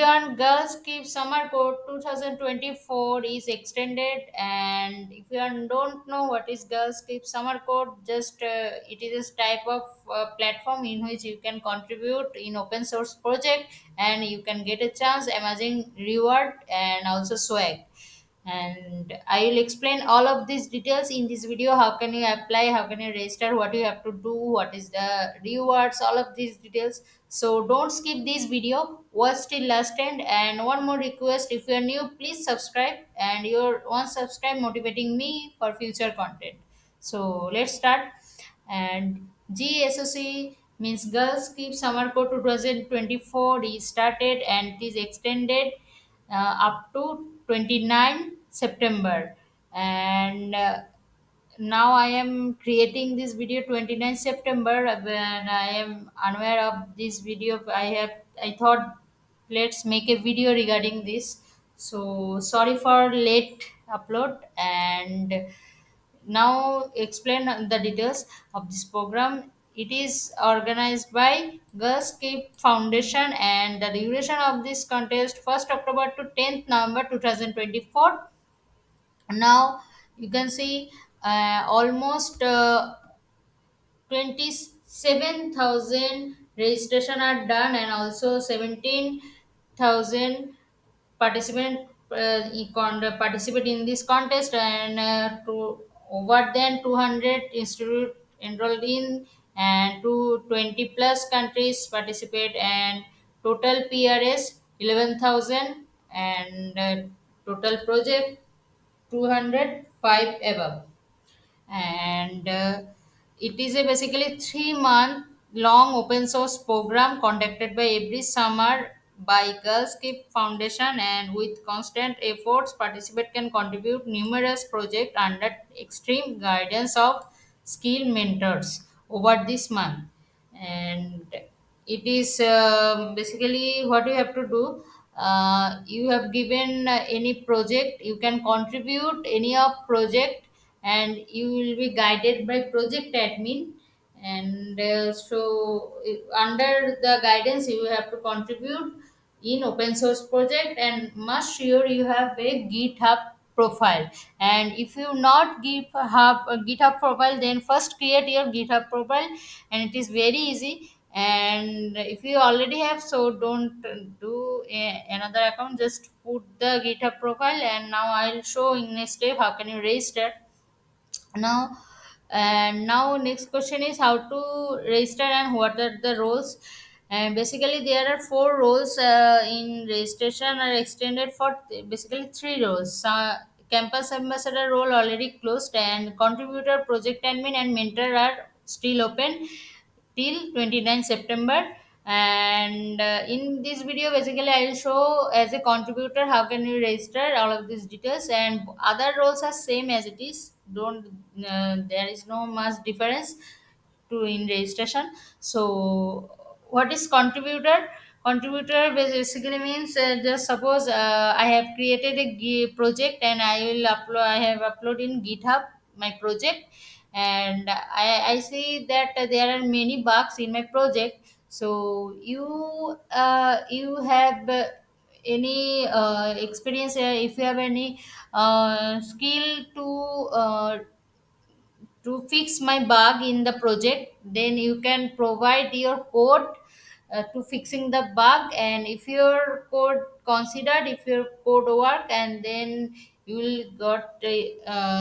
everyone, Girls Keep Summer Code 2024 is extended. And if you don't know what is Girls Keep Summer Code, just it is a type of platform in which you can contribute in open source project, and you can get a chance, amazing reward, and also swag. And I will explain all of these details in this video. How can you apply, how can you register, what you have to do, what is the rewards, all of these details. So don't skip this video, watch till last end. And one more request, if you are new, please subscribe, and your one subscribe motivating me for future content. So let's start. And GSOC means Girls Keep Summer Code 2024 is started, and it is extended up to 29 September. And now I am creating this video 29 September. When I am unaware of this video, I thought let's make a video regarding this. So sorry for late upload. And now explain the details of this program. It is organized by Girls Keep Foundation, and the duration of this contest 1st October to 10th November 2024. Now you can see almost 27,000 registration are done, and also 17,000 participant participate in this contest. And to over than 200 institute enrolled in, and to 20 plus countries participate, and total PRS 11,000, and total project 205 above. And it is a basically 3 month long open source program conducted by every summer by Girls Keep Foundation, and with constant efforts participant can contribute numerous projects under extreme guidance of skilled mentors over this month. And it is basically what you have to do. You have given any project, you can contribute any of project, and you will be guided by project admin. And under the guidance you have to contribute in open source project, and must sure you have a GitHub profile. And if you not give have a GitHub profile, then first create your GitHub profile, and it is very easy. And if you already have, so don't do another account, just put the GitHub profile. And now I'll show in next step how can you register now. And now next question is how to register and what are the roles. And basically there are four roles in registration are extended for basically three roles. Campus ambassador role already closed, and contributor, project admin, and mentor are still open till 29 September. And in this video basically I will show as a contributor how can you register all of these details, and other roles are same as it is. Don't there is no much difference to in registration. So what is contributor? Contributor basically means just suppose I have created a project, and I will upload, I have uploaded in GitHub my project. And I see that there are many bugs in my project. So you have any experience, if you have any skill to fix my bug in the project, then you can provide your code to fixing the bug. And if your code considered, if your code work, and then you will got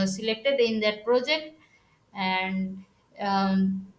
selected in that project. And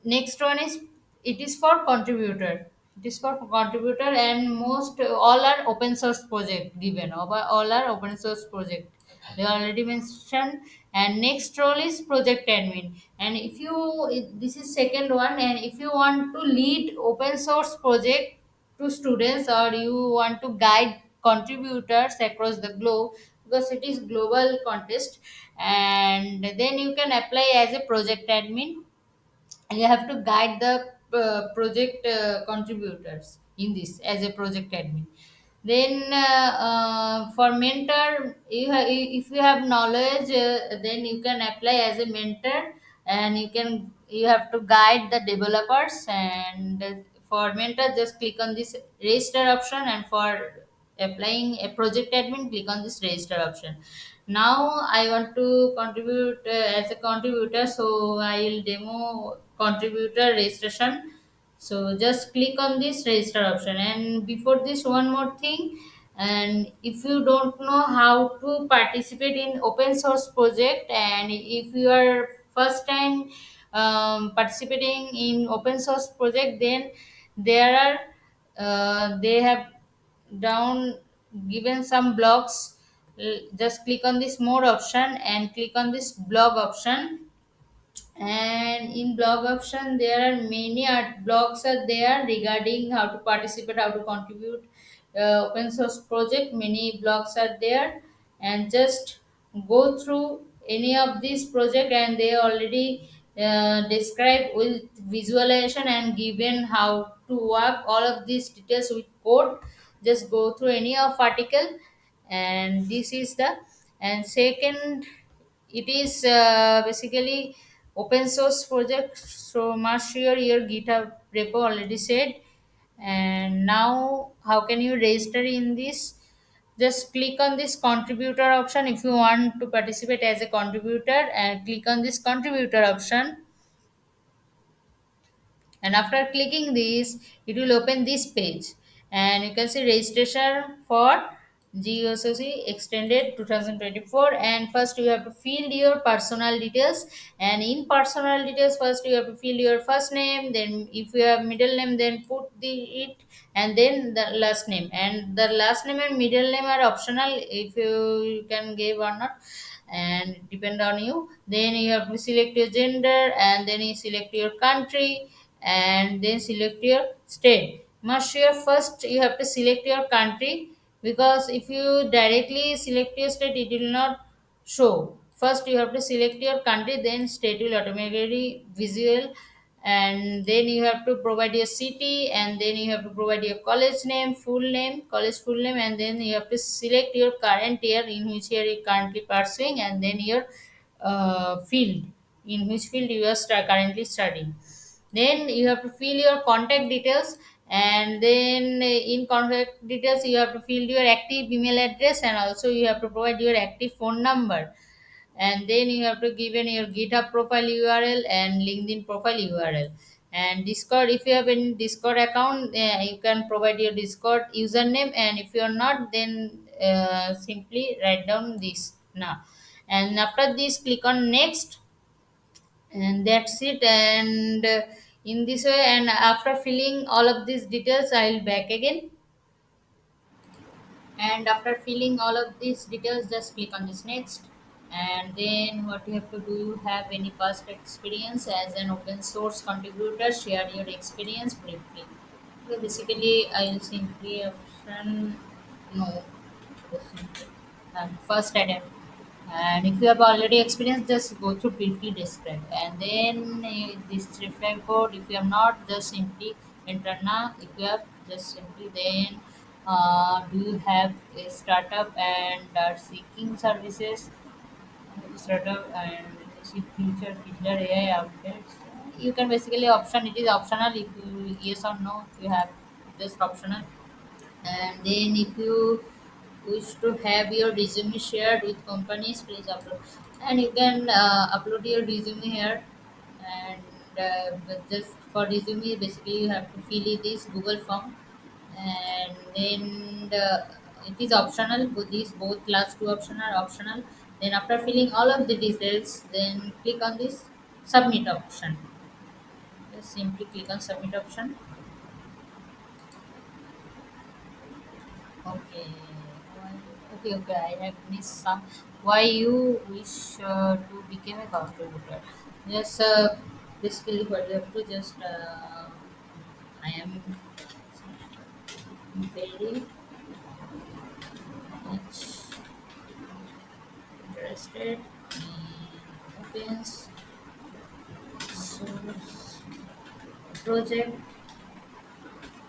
next one is, it is for contributor. It is for contributor, and most all are open source project given, all are open source project they already mentioned. And next role is project admin. And if you this is second one, and if you want to lead open source project to students, or you want to guide contributors across the globe, because it is global contest, and then you can apply as a project admin. You have to guide the project contributors in this as a project admin. Then for mentor, if you have knowledge, then you can apply as a mentor, and you have to guide the developers. And for mentor, just click on this register option. And for applying a project admin, click on this register option. Now I want to contribute as a contributor, so I will demo contributor registration. So just click on this register option. And before this, one more thing, and if you don't know how to participate in open source project, and if you are first time participating in open source project, then there are they have down given some blocks. Just click on this more option and click on this blog option. And in blog option there are many art blogs are there regarding how to participate, how to contribute open source project. Many blogs are there, and just go through any of these project, and they already describe with visualization and given how to work all of these details with code. Just go through any of article. And this is the, and second, it is basically open source project, so must share your GitHub repo already said. And now how can you register in this? Just click on this contributor option if you want to participate as a contributor, and click on this contributor option. And after clicking this, it will open this page, and you can see registration for GOSOC extended 2024. And first you have to fill your personal details. And in personal details, first you have to fill your first name, then if you have middle name, then put it, and then the last name. And the last name and middle name are optional, if you can give or not, and depend on you. Then you have to select your gender, and then you select your country, and then select your state. Must sure first you have to select your country, because if you directly select your state, it will not show. First you have to select your country, then state will automatically visual. And then you have to provide your city, and then you have to provide your college name, full name, college full name, and then you have to select your current year in which year you currently pursuing, and then your field, in which field you are currently studying. Then you have to fill your contact details, and then in contact details you have to fill your active email address, and also you have to provide your active phone number. And then you have to give in your GitHub profile URL and LinkedIn profile URL. And Discord, if you have any Discord account, you can provide your Discord username, and if you are not, then simply write down this now. And after this, click on next, and that's it. And in this way, and after filling all of these details, I'll back again. And after filling all of these details, just click on this next. And then what you have to do, you have any past experience as an open source contributor, share your experience briefly. So basically I'll simply option no, just simply, first attempt. And if you have already experienced, just go through briefly describe. And then this reflect code, if you have not, just simply enter now. If you have, just simply then do you have a startup and are seeking services, startup and see future killer AI updates. You can basically option, it is optional if you yes or no, if you have, just optional. And then if you wish to have your resume shared with companies, please upload. And you can upload your resume here. And but just for resume, basically you have to fill in this Google form. And then it is optional, but these both last two option are optional. Then after filling all of the details, then click on this submit option. Just simply click on submit option. Okay. Okay, okay. I have missed some. Why you wish to become a contributor? Yes, basically what you have to just. I am very much interested in open source project,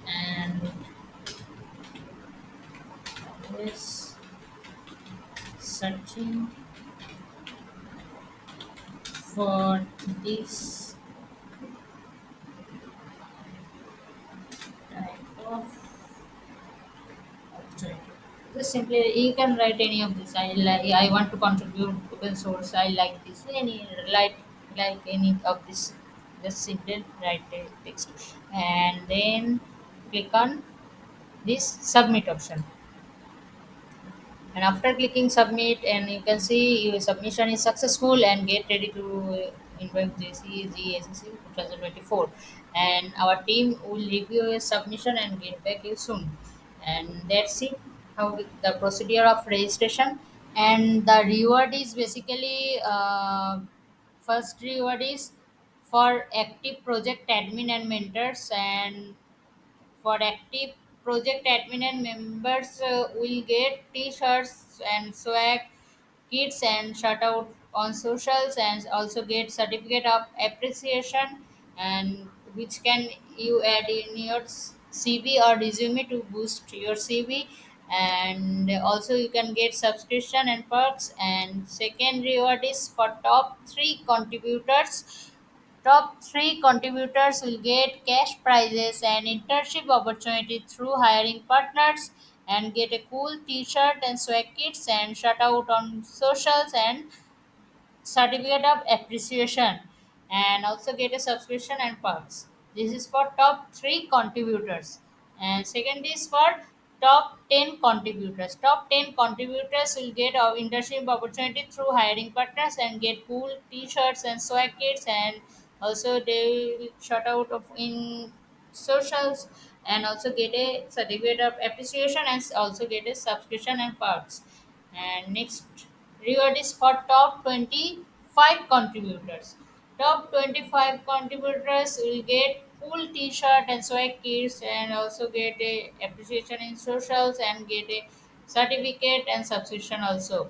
and always searching for this type of object. Just simply you can write any of this. I want to contribute open source. I like this. Any like any of this. Just simply write a text and then click on this submit option. And after clicking submit, and you can see your submission is successful and get ready to invite JCGSC 2024. And our team will review your submission and get back you soon. And that's it. The procedure of registration and the reward is basically first reward is for active project admin and mentors, and for active project admin and members will get t-shirts and swag kits and shout out on socials, and also get certificate of appreciation, and which can you add in your CV or resume to boost your CV. And also you can get subscription and perks. And second reward is for top 3 contributors. Top 3 contributors will get cash prizes and internship opportunity through hiring partners, and get a cool t-shirt and swag kits and shout out on socials and certificate of appreciation, and also get a subscription and perks. This is for top 3 contributors. And second is for top 10 contributors. Top 10 contributors will get our internship opportunity through hiring partners and get cool t-shirts and swag kits, and also they will shout out of in socials, and also get a certificate of appreciation and also get a subscription and perks. And next reward is for top 25 contributors. Top 25 contributors will get cool t-shirt and swag kits, and also get a appreciation in socials and get a certificate and subscription also.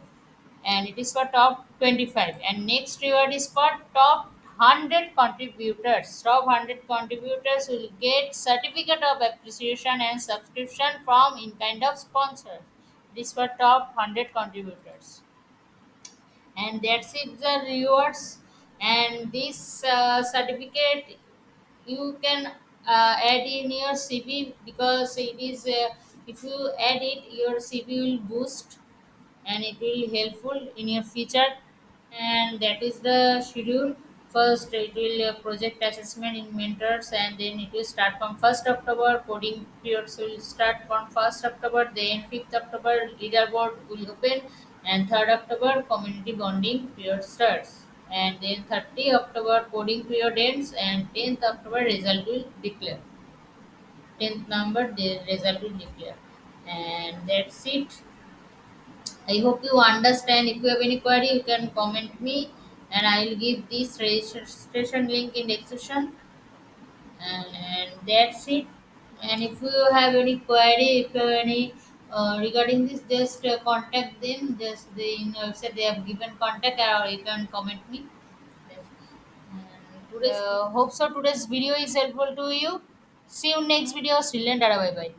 And it is for top 25. And next reward is for top 100 contributors. Top 100 contributors will get certificate of appreciation and subscription from in kind of sponsor. This for top 100 contributors. And that's it, the rewards. And this certificate you can add in your CV, because it is if you add it, your CV will boost and it will helpful in your future. And that is the schedule. First it will project assessment in mentors, and then it will start from 1st October. Coding periods will start from 1st October, then 5th October leaderboard will open, and 3rd October community bonding period starts, and then 30 October coding period ends, and 10th October result will declare. 10th November the result will declare. And that's it. I hope you understand. If you have any query, you can comment me, and I will give this registration link in description. And that's it. And if you have any query, if you have any regarding this, just contact them. Just the in your website they have given contact, or you can comment me. Yes. And today's hope so. Today's video is helpful to you. See you next video. Still and bye bye.